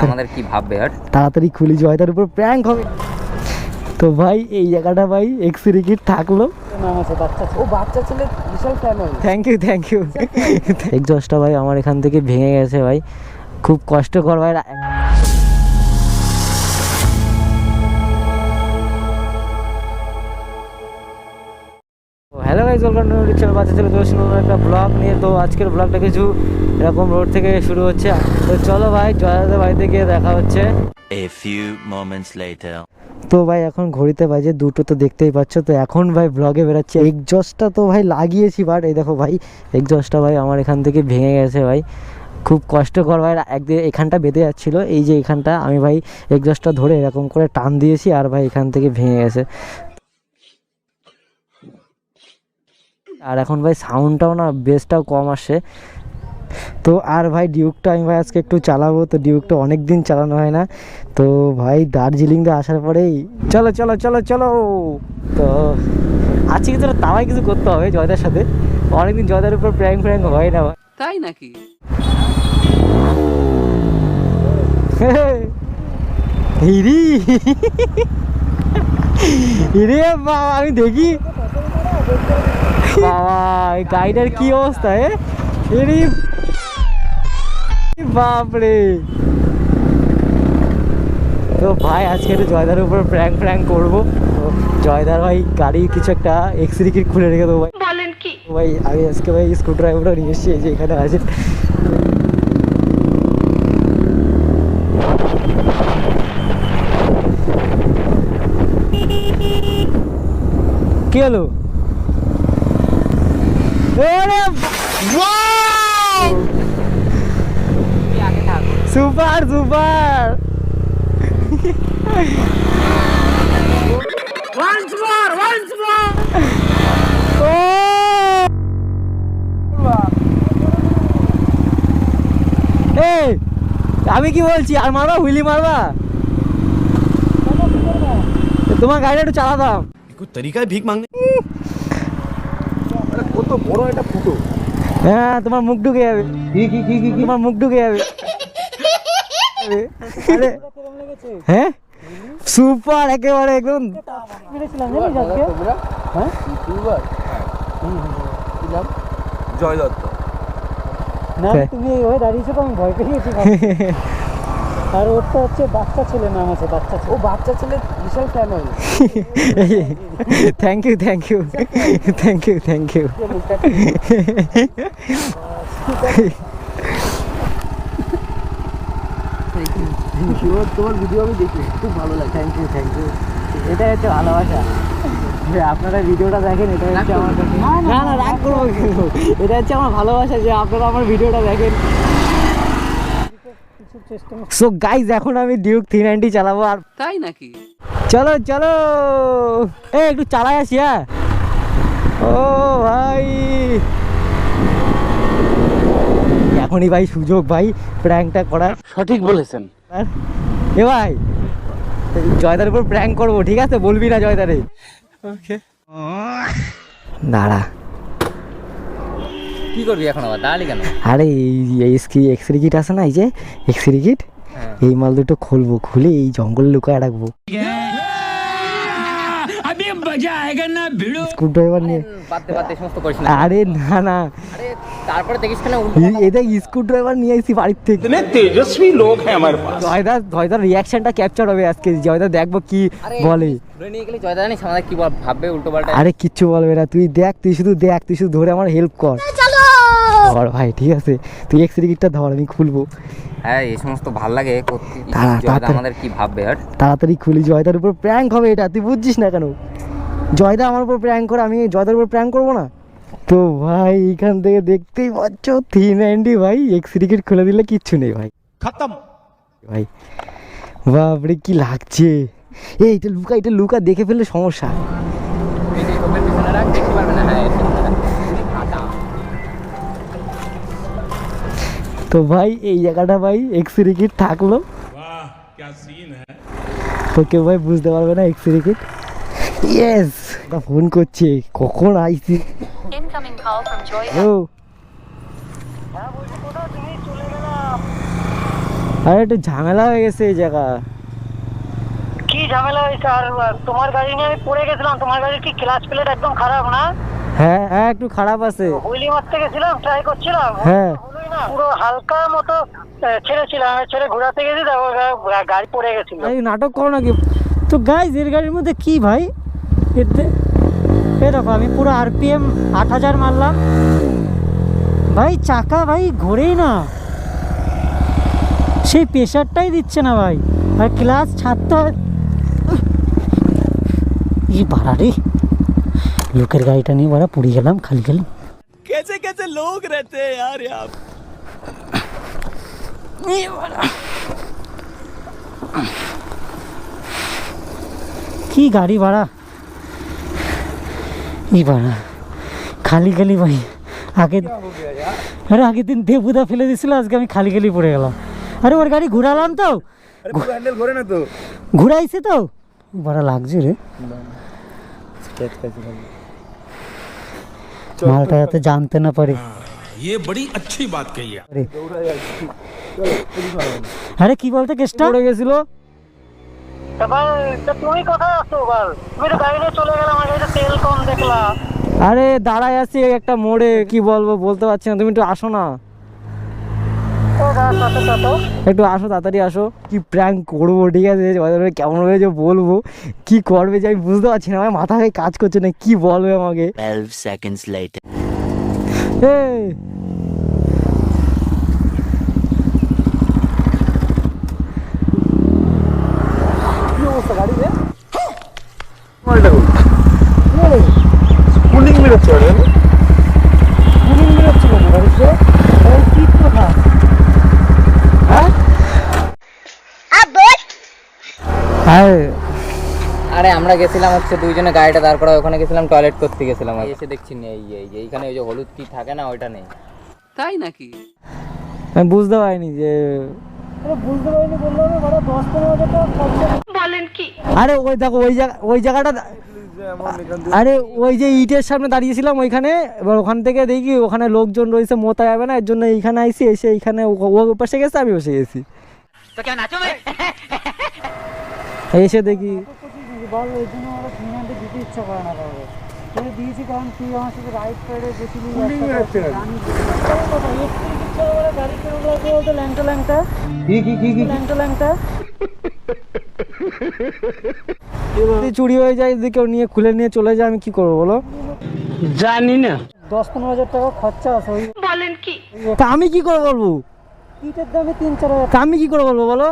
আমাদের কি ভাববে তাড়াতাড়ি খুলি, জয়দার উপর প্র্যাঙ্ক হবে। তো ভাই এই জায়গাটা ভাই এক্সরে কিট থাকলো। বাচ্চা ছেলে বিশাল ফ্যান হয়। থ্যাংক ইউ এক্সস্টটা ভাই আমার এখান থেকে ভেঙে গেছে ভাই, খুব কষ্টকর ভাই। হ্যালো গাইস, ওয়েলকাম টু রিচাল বাচ্চা ছেলে দর্শন একটা ব্লগ নিয়ে। তো আজকের ব্লগটা কিছু এরকম রোড থেকে শুরু হচ্ছে। তো চলো ভাই জয়দাদের বাড়িতে গিয়ে দেখা হচ্ছে। A few moments later. তো ভাই এখন ঘড়িতে বাজে 2টো, তো দেখতেই পাচ্ছ। তো এখন ভাই ব্লগে বেরোচ্ছে। এক্সস্টটা তো ভাই লাগিয়েছি, বাট এই দেখো ভাই এক্সস্টটা ভাই আমার এখান থেকে ভেঙে গেছে ভাই, খুব কষ্টকর ভাই। একদিন এখানটা বেঁধে যাচ্ছিলো, এই যে এখানটা আমি ভাই এক্সস্টটা ধরে এরকম করে টান দিয়েছি, আর ভাই এখান থেকে ভেঙে গেছে। আর এখন ভাই সাউন্ডটাও না বেসটাও কম আসে। তো আর ভাই ডিউকটা আমি ভাই আজকে একটু চালাবো। তো ডিউকটা অনেক দিন চালানো হয় না। তো ভাই দার্জিলিংতে আসার পরেই চলো চলো চলো চলো। তো আজকে কিছু তাওয়াই কিছু করতে হবে জয়দার সাথে। অনেকদিন জয়দার উপর প্র্যাঙ্ক হয় না, তাই নাকি? হিরি হিরে বাবা, আমি দেখি বাবা গাড়িটার কি অবস্থা। বাপরে। তো ভাই আজকে একটু জয়দার উপর প্র্যাঙ্ক করবো। তো জয়দার ভাই গাড়ি কিছু একটা এক্সরে কিট খুলে রেখে দেবো ভাই। বলেন কি ভাই, আমি আজকে ভাই স্ক্রু ড্রাইভারটা নিয়ে এসেছি, এই যে এখানে আছে। কি হলো? Super super. আমি কি বলছি, আর মারবা, হুইলি মারবা? তোমার গাড়িটা একটু চালাতাম। তরিকায় ভিক মাংনে। কত বড় একটা ফুটো। হ্যাঁ তোমার মুখ ঢুকে যাবে। তোমার মুখ ঢুকে যাবে। হ্যাঁ সুপার একেবারে একদম। জয় দত্ত না, তুমি ওই দাঁড়িয়েছো তো আমি ভয় পেয়ে গেছি। আর ওর তো হচ্ছে বাচ্চা ছেলে, নাম আছে বাচ্চা ছেলে। বাচ্চা ছেলে বিশাল ফ্যান হয়। থ্যাংক ইউ তোমার ভিডিও আমি দেখি, খুব ভালো লাগে। Thank you. এটা হচ্ছে ভালোবাসা। আপনারা ভিডিওটা দেখেন, এটা হচ্ছে আমার কাছে। না রাগ করবো কিন্তু, এটা হচ্ছে আমার ভালোবাসা যে আপনারা আমার ভিডিওটা দেখেন। সো গাইজ এখন আমি ডিউক 390 চালাবো। আর তাই নাকি? চলো চলো একটু চালাই আসি। হ্যাঁ ও ভাই, এখনই ভাই সুযোগ ভাই প্র্যাঙ্কটা করার। সঠিক বলেছেন। এ ভাই জয়দার উপর প্র্যাঙ্ক করবো, ঠিক আছে? বলবি না জয়দারে। ওকে দাঁড়া। কি করবি এখন আবার? দাঁড়ালি কেন? আরে এই এক্সরে কিট আছে না, এই যে এক্সরে কিট, এই মাল দুটো খুলবো, খুলে এই জঙ্গলে লুকায় রাখবো। স্ক্রু ড্রাইভার নিয়ে আরে না তারপরে দেখিস কেন এটা স্ক্রু ড্রাইভার নিয়ে আসি বাড়ির থেকে। তেজস্বী লোক হ্যাঁ আমার পাস। জয়দার রিয়াকশনটা ক্যাপচার হবে আজকে। জয়দা দেখবো কি বলে। কি ভাববে উল্টো পাল্টা। আরে কিচ্ছু বলবে না, তুই দেখ, তুই শুধু ধরে আমার হেল্প কর। ধর ভাই, ঠিক আছে? তুই এক্সরে কিটটা ধর, আমি খুলবো। হ্যাঁ এই সমস্ত ভাল লাগে। আমাদের কি ভাববে? তাড়াতাড়ি খুলি, জয়দার উপর প্র্যাঙ্ক হবে। এটা তুই বুঝছিস না কেন? জয়দা আমার উপর প্র্যাঙ্ক করে, আমি জয়দার উপর প্র্যাঙ্ক করবো না? তো ভাই এখান থেকে দেখতেই পাচ্ছ 390 ভাই এক্সরে কিট খুলে দিলে কিচ্ছু নেই ভাই, খতম ভাই। বাপরে কি লাগছে। এটা লুকা দেখে ফেললে সমস্যা। তো ভাই এই জায়গাটা ভাই এক্সরে কিট থাকলো। তো কেউ ভাই বুঝতে পারবে না এক্সরে কিট। ইয়েস ফোন করছে, কখন আইসি Incoming call from Joy. ও আরে একটু ঝামেলা হয়ে গেছে এই জায়গা। কি ঝামেলা হয়েছে? আর তোমার গাড়ি নিয়ে আমি পড়ে গেছিলাম। তোমার গাড়ির কি ক্লাচ প্লেট একদম খারাপ না? হ্যাঁ হ্যাঁ একটু খারাপ আছে। হুইলি মারতে গেছিলাম, ট্রাই করছিলাম, হ্যাঁ হলোই না। পুরো হালকা মতো ছেড়েছিলাম, ছেড়ে ঘোরাতে গেছি, তারপর গাড়ি পড়ে গেছিল। এই নাটক করো নাকি? তো গাইজ এর গাড়ির মধ্যে কি ভাই, এতে এই দেখো আমি পুরো আরপিএম 8000 মারলাম ভাই, চাকা ভাই ঘোরেই না, সেই প্রেশারটাই দিচ্ছে না ভাই, আর ক্লাস ছাড়তে হয়। এই বাড়া রে, লোকের গাড়িটা নিয়ে বাড়া পুড়ে গেলাম, খালি খালি। कैसे कैसे लोग रहते हैं यार यहाँ पे। কি গাড়ি ভাড়া, এই ভাড়া খালি খালি ভাই। আগে আরে আগের দিন দেবুদা ফেলে দিছিল, আজকে আমি খালি খালি পড়ে গেলাম। আরে ওর গাড়ি ঘুরালাম তো, হ্যান্ডেল ঘোরে না তো, ঘুরাইছে তো, ভাড়া লাগছে রে। মালটা যাতে জানতে না পারে। ये बड़ी अच्छी बात कही है। আরে কি বলতে কেসটা পড়ে গেছিল। তুমি কোথায় আছো বল? তুমি তো গাড়ি নিয়ে চলে গেলাম, আমার গাড়িতে তেল কম দেখলাম। আরে দাঁড়ায় আছি একটা মোড়ে, কি বলবো বলতে পারছি না, তুমি একটু আসো না, একটু আসো, তাড়াতাড়ি আসো। কি প্র্যাঙ্ক করবো ঠিক আছে, কেমন ভাবে যে বলবো, কি করবে যে আমি বুঝতে পারছি না, আমার মাথায় কাজ করছে না, কি বলবে আমাকে। 12 seconds later. এই কুলিং বেরোচ্ছে আরে আমরা গেছিলাম হচ্ছে দুইজনে গাড়িটা দাঁড় করা, ওখানে গেছিলাম টয়লেট করতে গেছিলাম, এসে দেখছি নেই, এই যে এইখানে ওই যে হলুদ কি থাকে না ওইটা নেই। আমি বুঝতে পারিনি যে, বুঝতে পারিনি বললো বড় 10-15 হাজার টাকা বলেন কি। আরে ওই দেখো ওই জায়গাটা, আরে ওই যে ইটের সামনে দাঁড়িয়েছিলাম ওইখানে, এবার ওখান থেকে দেখি ওখানে লোকজন রয়েছে, মোতা যাবে না, এর জন্য এইখানে আইসি, এসে এইখানে ও বসে গেছে, আমি বসে গেছি। এসে দেখি দিতে ইচ্ছা করে না, দিয়েছি কারণ তুই আমার সাথে রাইড সাইডে গেছিলি, ল্যাংটা ল্যাংটা ল্যাংটা চুরি হয়ে যায়, যদি কেউ নিয়ে খুলে নিয়ে চলে যায়, আমি কি করবো বলো? জানি না, 10-15 হাজার টাকা খরচা আছে। বলেন কি, তা আমি কি করে বলবো? ইটের দামে 3-4 হাজার, আমি কি করে বলবো বলো?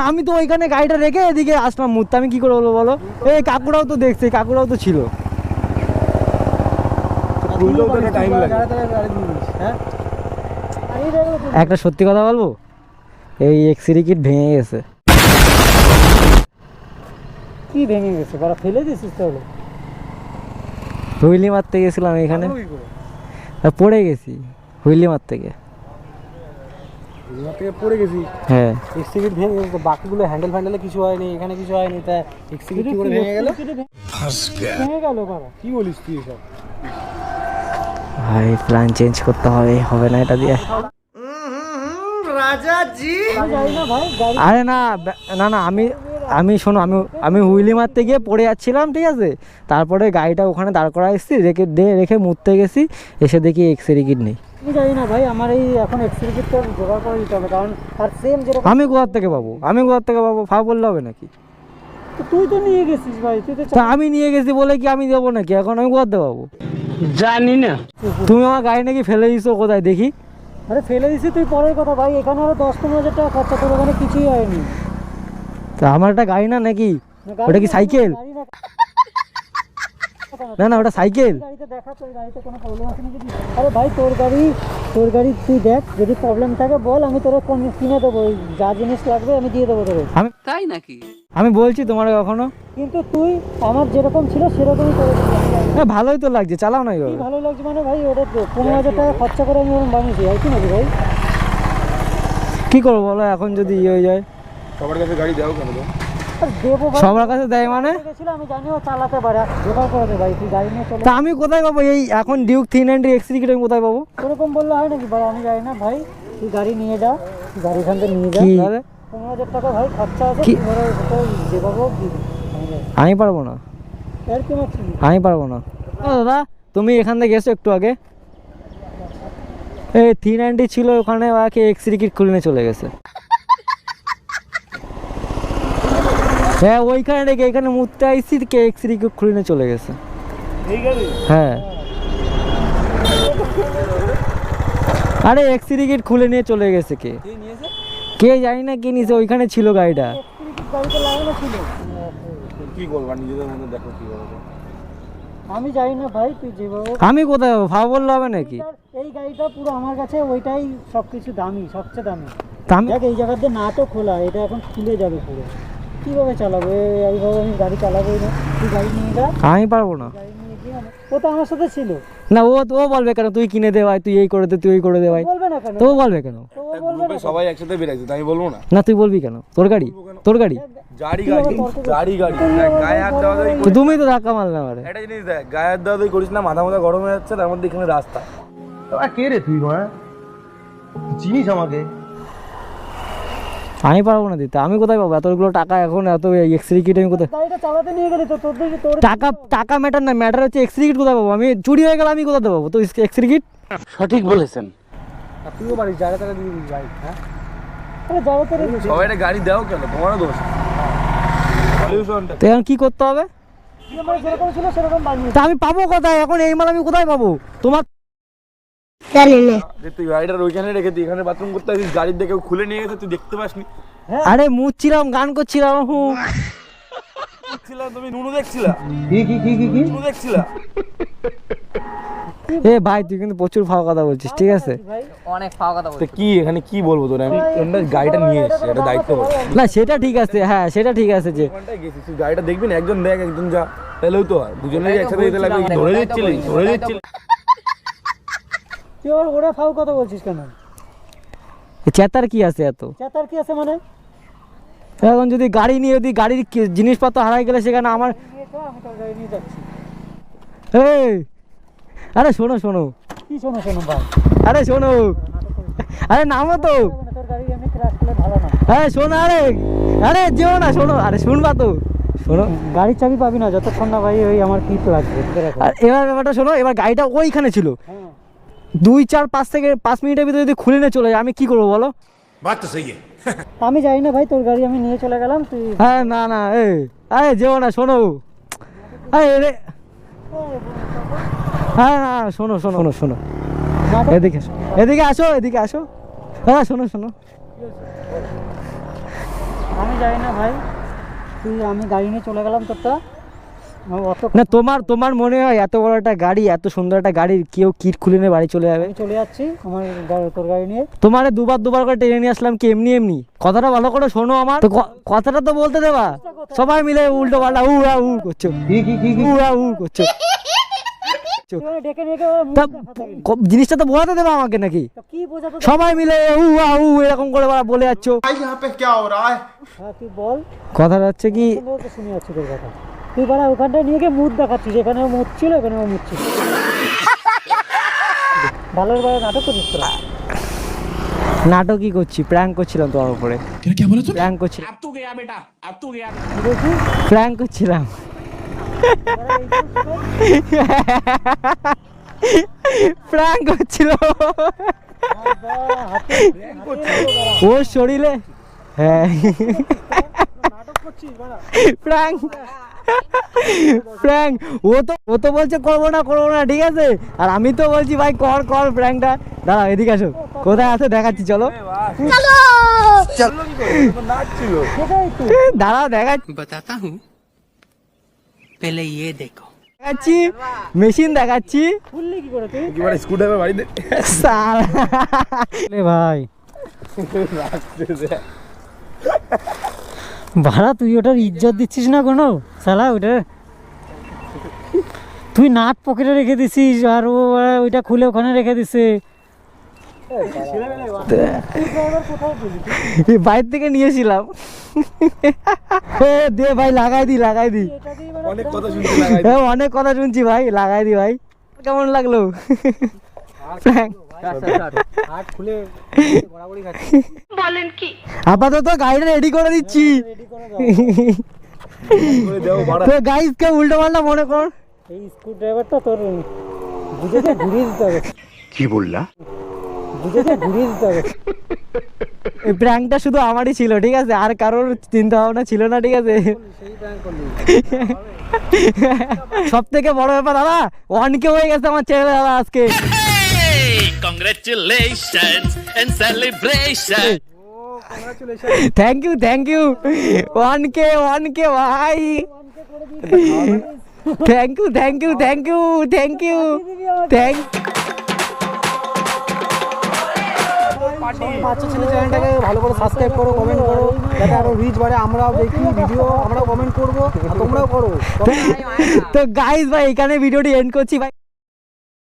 আমি তো ওইখানে গাড়িটা রেখে এদিকে আসলাম মুহূর্তে, আমি কি করে বলবো বলো? এই কাকুরাও তো দেখছে, কাকুরাও তো ছিল। একটা সত্যি কথা বলবো, এই এক্সিরি কিট ভেঙে গেছে। কি ভেঙে গেছে? বড় ফেলে দিছিস তাহলে? হুইলি মারতে গেছিলাম এখানে, পড়ে গেছি হুইলি মারতে গিয়ে, পড়ে গেছি। হ্যাঁ এক্সিকিউট ভেঙে গেছে, বাকিগুলো হ্যান্ডেল ফ্যান্ডেলে কিছু হয়নি, এখানে কিছু হয়নি, তা এক্সিকিউট কি করে ভেঙে গেল? ভেঙে গেল বাবা, কি বলিস তুই এসব? ভাই প্ল্যান চেঞ্জ করতে হবে, হবে না এটা দিয়ে। আরে না না না, আমি শোনো, আমি হুইলি মারতে গিয়ে পড়ে যাচ্ছিলাম ঠিক আছে, তারপরে গাড়িটা ওখানে দাঁড় করা এসেছি, রেখে মুততে গেছি, এসে দেখি এক্সরে কিট নেই। আমি জানি না ভাই, আমার এই এখন এক্সরে কিটটা জোগাড় করে দিতে হবে, কারণ আর সেম যেরকম আমি কোথা থেকে পাবো, ফা বললে হবে নাকি? তুই তো নিয়ে গেছিস ভাই, তুই তো আমি নিয়ে গেছি বলে কি আমি দেবো নাকি? এখন আমি কোথা থেকে পাবো জানি না। তুমি আমার গাড়ি নাকি ফেলে দিছো কোথায় দেখি? আরে ফেলে দিছি তুই পরের কথা ভাই, এখানে আরো 10-15 হাজার টাকা খরচা, তোর ওখানে কিছুই হয়নি। তা আমার একটা গাড়ি না নাকি? ওটা কি সাইকেল? না না ওটা সাইকেল। আরে ভাই তোর গাড়ি তুই দেখ, যদি প্রবলেম থাকে বল, আমি তোর কিনে দেবো, যা জিনিস লাগবে আমি দিয়ে দেবো তোর। আমি তাই নাকি? আমি বলছি তোমার কখনো, কিন্তু তুই আমার যেরকম ছিল সেরকমই করে। হ্যাঁ ভালোই তো লাগছে, চালাও না। ভালো লাগছে মানে ভাই, ওটা 15 হাজার টাকা খরচা করে আমি ওরকম বানিয়েছি, আর কি নাকি ভাই? কি করবো বলো, এখন যদি ইয়ে হয়ে যায়? সবার কাছে গাড়ি দাও কেন? দেবো ভাই, সবার কাছে দেয় মানে? গেছিল আমি জানি ও চালাতে পারে, জোগাড় করে দে ভাই, তুই গাড়ি নিয়ে চলে তা আমি কোথায় পাবো এই এখন ডিউক 390 এক্স3 আমি কোথায় পাবো? এরকম বললে হয় নাকি ভাই? আমি জানি না ভাই, তুই গাড়ি নিয়ে যা, তুই গাড়ি এখান থেকে নিয়ে যা। কি? 15,000 টাকা ভাই খরচা আছে, কি? তুই ধরো যেভাবে হোক দিবি। আমি পারবো না, এর কি মারছি? আমি পারবো না। ও দাদা, তুমি এখান থেকে গেছো একটু আগে, এই 390 ছিল ওখানে, ওকে এক্স3 কিট খুলে নিয়ে চলে গেছে। হ্যাঁ ওইখানে রেখে এখানে মুততে আইসি, কে এক্স3 কিট খুলে নিয়ে চলে গেছে। হ্যাঁ আরে এক্স3 কিট খুলে নিয়ে চলে গেছে। কে জানি না কে নিয়েছে, ওইখানে ছিল গাড়িটা। গাড়িতে লাগানো ছিল। কি করবা নিজেদের মধ্যে দেখো কি করবে। আমি জানি না ভাই, তুই যেভাবে হোক। আমি কোথায় পাবো? ভাব বললে হবে নাকি? এই গাড়িটা পুরো আমার কাছে ওইটাই সবকিছু দামি, সবচেয়ে দামি। তা আমি দেখ এই জায়গাতে না তো খোলা, এটা এখন খুলে যাবে পুরো। কিভাবে চালাবো এইভাবে? আমি গাড়ি চালাবোই না, তুই গাড়ি নিয়ে যা। আমি পারবো না। গাড়ি নিয়ে গিয়ে ও তো আমার সাথে ছিল। না ও বলবে কেন তুই কিনে দে ভাই, তুই এই করে দে, তুই এই করে দে ভাই। বলবে না কেন? তো ও বলবে কেন? তো ও বলবে গ্রুপে না সবাই একসাথে বেরাইছে, তাই বলবো না। না তুই বলবি কেন? তোর গাড়ি, তোর গাড়ি। গাড়ি গাড়ি গাড়ি গাড়ি দেখ, গায়ে হাত দেওয়া দেওয়ি তো তুমি তো ধাক্কা মারলে আমারে। একটা জিনিস দেখ, গায়ে হাত দেওয়া দেওয়ি করিস না, মাথা মাথা গরম হয়ে যাচ্ছে, তার মধ্যে এখানে রাস্তা। কে রে তুই? চিনিস আমাকে? আমি পারবো না দিতে। আমি কোথায় পাবো এতগুলো টাকা? এখন এত এক্স3 কিট আমি কোথায়? গাড়িটা চালাতে নিয়ে গেলি তো, তোর দিকে তোর টাকা টাকা ম্যাটার না, ম্যাটার হচ্ছে এক্স3 কিট কোথায় পাবো? আমি চুরি হয়ে গেলে আমি কোথায় পাবো তো এক্স3 কিট? তুইও পারিস জায়গা টাকা দিয়ে দিবি বাইক। হ্যাঁ আরে যাবো তোর সবাই একটা গাড়ি দাও কেন, তোমারও দোষ। সলিউশনটা তো এখন কি করতে হবে? আমার যেরকম ছিল সেরকম বানিয়ে তা আমি পাবো কোথায় এখন? এই মাল আমি কোথায় পাবো? তোমার যে তুই গাড়িটার ওইখানে রেখে তুই এখানে বাথরুম করতে আসিস, গাড়ির দেখে খুলে নিয়ে গেছে, তুই দেখতে পাসনি? আরে মুছছিলাম, গান করছিলাম। দেখছিলা তুমি? নুনু দেখছিলা? কি নুনু দেখছিলা? এ ভাই তুই কিন্তু প্রচুর ফাও কথা বলছিস, ঠিক আছে? ভাই। অনেক ফাওয়া কথা তো বলছি। কি এখানে কি বলবো তোর? আমি এখানটা গাড়িটা নিয়ে এসেছি, এটা দায়িত্ব বল। না সেটা ঠিক আছে, হ্যাঁ সেটা ঠিক আছে যে ওখানটায় গেছিস, তুই গাড়িটা দেখবি না, একজন দেখ একজন যা, তাহলেও তো হয়। দুজনে একসাথে যেতে লাগবে। বলছিলাম, ধরে ওটাই তো দিচ্ছিলি, বলছি, ধরে ওটাই তো দিচ্ছিলি। তুই আবার ওরা ফাউ কথা বলছিস কেন? চেতার কি আছে এত? চেতার কি আছে মানে? এখন যদি গাড়ি নিয়ে যদি গাড়ির জিনিসপত্র হারাই গেলে সেখানে আমার নিয়ে চল, আমি তোর গাড়ি নিয়ে যাচ্ছি। এই আরে শোনো শোনো, কি শোনো শোনো ভাই? আরে শোনো, আরে নামো তো। তোর গাড়ি এমনি ক্র্যাশ করলে ভালো না। আরে শোনো, আরে আরে যেও না, শোনো, আরে শুনবা তো, শোনো। গাড়ির চাবি পাবি না যতক্ষণ না ভাই ওই আমার কিট লাগবে। আর এবার ব্যাপারটা শোনো, এবার গাড়িটা ওইখানে ছিল, হ্যাঁ 2-4-5 থেকে 5 মিনিটের ভিতরে যদি খুলে নিয়ে চলে যায় আমি কি করবো বলো? बात तो सही है। আমি জানি না ভাই, তোর গাড়ি আমি নিয়ে চলে গেলাম, তুই হ্যাঁ না না, আরে যেও না, শোনো, আরে হ্যাঁ না শোনো শোনো শোনো শোনো, এদিকে আসো, এদিকে আসো, এদিকে আসো। হ্যাঁ শোনো শোনো, আমি জানি না ভাই, তুই আমি গাড়ি নিয়ে চলে গেলাম তোরটা। অত না তোমার মনে হয় এত বড় একটা গাড়ি, এত সুন্দর একটা গাড়ি কেউ কিট খুলে নিয়ে বাড়ি চলে যাবে? আমি চলে যাচ্ছি আমার তোর গাড়ি নিয়ে। তোমারে দুবার করে টেনে নিয়ে আসলাম কি এমনি এমনি? কথাটা ভালো করে শোনো আমার তো, কথাটা তো বলতে দেবা। সবাই মিলে উল্টো পাল্টা উ করছো, উ করছো। তুই আমায় ডেকে নিয়ে গিয়ে মুখ তা দেখাতে গেলি। জিনিসটা তো বোঝাতে দেবা আমাকে নাকি? তা কি বোঝাতে? সবাই মিলে উ এরকম করে বলে যাচ্ছ। হ্যাঁ তুই বল। কথাটা হচ্ছে কি, সুন্দর তো শুনে যাচ্ছি তোর কথা। তুই বাড়া ওখানটায় নিয়ে গিয়ে মুখ দেখাচ্ছিস, এখানে ও মুচ্ছিল, এখানে ও মুচ্ছিল। ভালোর বাইরে নাটক করছিস তোরা। নাটকই করছি, প্র্যাঙ্ক করছিলাম তোমার উপরে, क्या बोला तू? প্র্যাঙ্ক করছিলাম, अब तू गया बेटा, अब तू गया। কি বলছিস? প্র্যাঙ্ক করছিলাম। বাড়া এইসব শুনে প্র্যাঙ্ক করছিল বাবা, হাতে ওর শরীরে। হ্যাঁ নাটক করছিস বাড়া। প্র্যাঙ্ক প্র্যাঙ্ক, ও তো বলছে করবো না, ঠিক আছে, আর আমি তো বলছি ভাই কর প্র্যাঙ্কটা। দাঁড়াও এদিকে আসো, কোথায় আছে দেখাচ্ছি, চলো নাচছিল। সেটাই তো। দাঁড়াও দেখাচ্ছি, बताता हूँ पहले ये देखो। দেখাচ্ছি মেশিন দেখাচ্ছি। খুললি কি করে তুই? এবার স্কুটারে বাড়িতে সালা। এ ভাই ভাড়া তুই ওটার ইজ্জত দিচ্ছিস না কোনো শালা? ওটা তুই নাট পকেটে রেখে দিছিস আর ও ওইটা খুলে ওখানে রেখে দিছে। বাইরে থেকে নিয়েছিলাম। দে ভাই লাগাই দি অনেক কথা শুনতে লাগাই অনেক কথা শুনছি ভাই, লাগাই দি ভাই। কেমন লাগলো? বলেন কি? আপাতত গাড়িটা রেডি করে দিচ্ছি। করে দেও বাড়া। তো গাইস কে উল্টো পাল্টা মনে কর। এই স্ক্রু ড্রাইভারটা তোর বুঝেছে ঘুরিয়ে দিতে হবে, কি বললা? বুঝেছে ঘুরিয়ে দিতে হবে। এই প্র্যাঙ্কটা শুধু আমারই ছিল, ঠিক আছে, আর কারোর চিন্তা ভাবনা ছিল না, ঠিক আছে। সব থেকে বড় ব্যাপার দাদা, 1K হয়ে গেছে আমার চ্যানেলে দাদা আজকে। Congratulations and celebration! Thank you 1K ভাই, থ্যাংক ইউ বাচ্চা ছেলে চ্যানেলটাকে ভালো করে সাবস্ক্রাইব করো, কমেন্ট করো, যাতে আরো রিচ বাড়ে, আমরাও দেখি ভিডিও, আমরাও কমেন্ট করবো আর তোমরাও করো। তো গাইস ভাই এখানে ভিডিওটি এন্ড করছি ভাই।